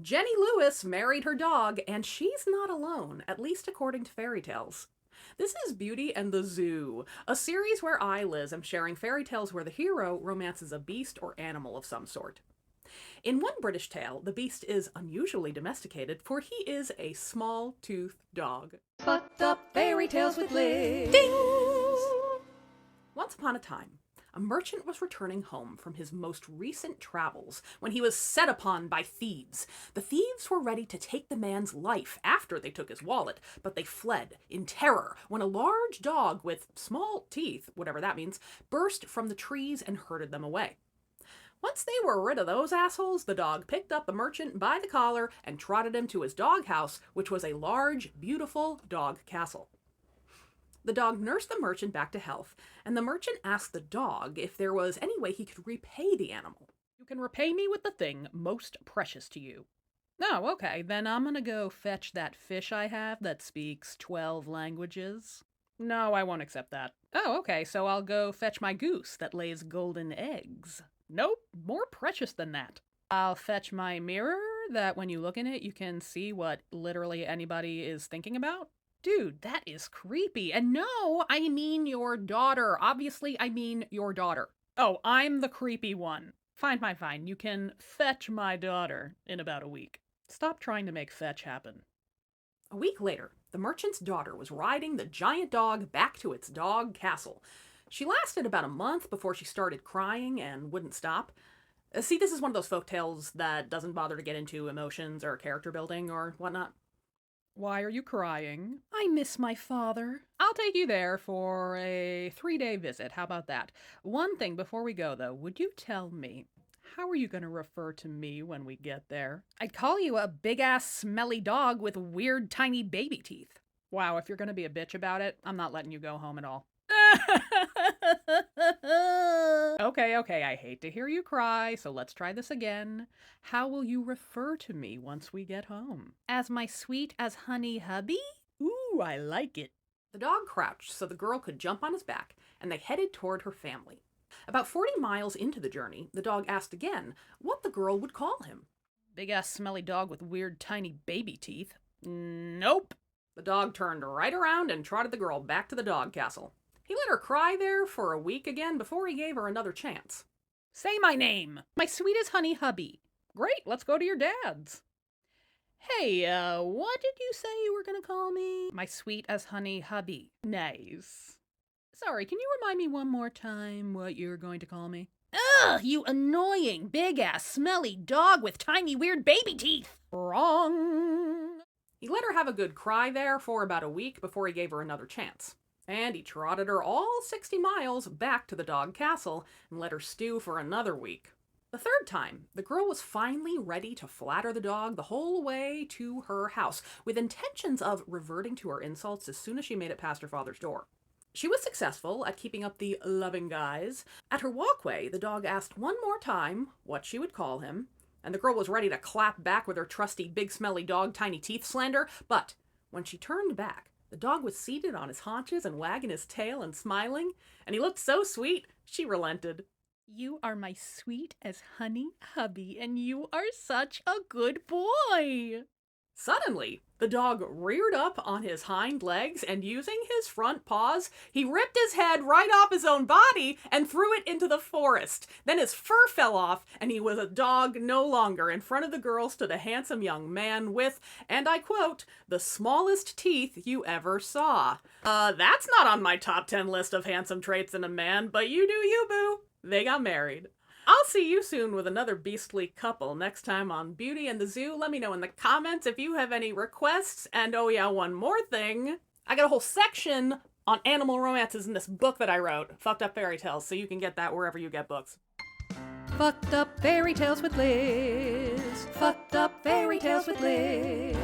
Jenny Lewis married her dog, and she's not alone, at least according to fairy tales. This is Beauty and the Zoo, a series where I, Liz, am sharing fairy tales where the hero romances a beast or animal of some sort. In one British tale, the beast is unusually domesticated, for he is a small-toothed dog. Fucked up fairy tales with Liz. Ding! Once upon a time, a merchant was returning home from his most recent travels when he was set upon by thieves. The thieves were ready to take the man's life after they took his wallet, but they fled in terror when a large dog with small teeth, whatever that means, burst from the trees and herded them away. Once they were rid of those assholes, the dog picked up the merchant by the collar and trotted him to his doghouse, which was a large, beautiful dog castle. The dog nursed the merchant back to health, and the merchant asked the dog if there was any way he could repay the animal. You can repay me with the thing most precious to you. Oh, okay, then I'm gonna go fetch that fish I have that speaks 12 languages. No, I won't accept that. Oh, okay, so I'll go fetch my goose that lays golden eggs. Nope, more precious than that. I'll fetch my mirror that when you look in it, you can see what literally anybody is thinking about. Dude, that is creepy. And no, I mean your daughter. Obviously, I mean your daughter. Oh, I'm the creepy one. Fine. You can fetch my daughter in about a week. Stop trying to make fetch happen. A week later, the merchant's daughter was riding the giant dog back to its dog castle. She lasted about a month before she started crying and wouldn't stop. See, this is one of those folktales that doesn't bother to get into emotions or character building or whatnot. Why are you crying? I miss my father. I'll take you there for a 3-day visit. How about that? One thing before we go, though. Would you tell me, how are you going to refer to me when we get there? I'd call you a big-ass smelly dog with weird tiny baby teeth. Wow, if you're going to be a bitch about it, I'm not letting you go home at all. Okay, I hate to hear you cry, so let's try this again. How will you refer to me once we get home? As my sweet as honey hubby? Ooh, I like it. The dog crouched so the girl could jump on his back, and they headed toward her family. About 40 miles into the journey, the dog asked again what the girl would call him. Big-ass smelly dog with weird tiny baby teeth. Nope. The dog turned right around and trotted the girl back to the dog castle. He let her cry there for a week again before he gave her another chance. Say my name. My sweet as honey hubby. Great, let's go to your dad's. Hey, what did you say you were gonna call me? My sweet as honey hubby. Nice. Sorry, can you remind me one more time what you're going to call me? Ugh, you annoying, big-ass, smelly dog with tiny, weird baby teeth. Wrong. He let her have a good cry there for about a week before he gave her another chance. And he trotted her all 60 miles back to the dog castle and let her stew for another week. The third time, the girl was finally ready to flatter the dog the whole way to her house, with intentions of reverting to her insults as soon as she made it past her father's door. She was successful at keeping up the loving guise. At her walkway, the dog asked one more time what she would call him, and the girl was ready to clap back with her trusty big smelly dog tiny teeth slander, but when she turned back, the dog was seated on his haunches and wagging his tail and smiling, and he looked so sweet, she relented. You are my sweet as honey hubby, and you are such a good boy. Suddenly, the dog reared up on his hind legs and using his front paws, he ripped his head right off his own body and threw it into the forest. Then his fur fell off and he was a dog no longer. In front of the girl stood a handsome young man with, and I quote, the smallest teeth you ever saw. That's not on my top 10 list of handsome traits in a man, but you do you, boo. They got married. I'll see you soon with another beastly couple next time on Beauty and the Zoo. Let me know in the comments if you have any requests. And oh yeah, one more thing. I got a whole section on animal romances in this book that I wrote, Fucked Up Fairy Tales, so you can get that wherever you get books. Fucked up fairy tales with Liz. Fucked up fairy tales with Liz.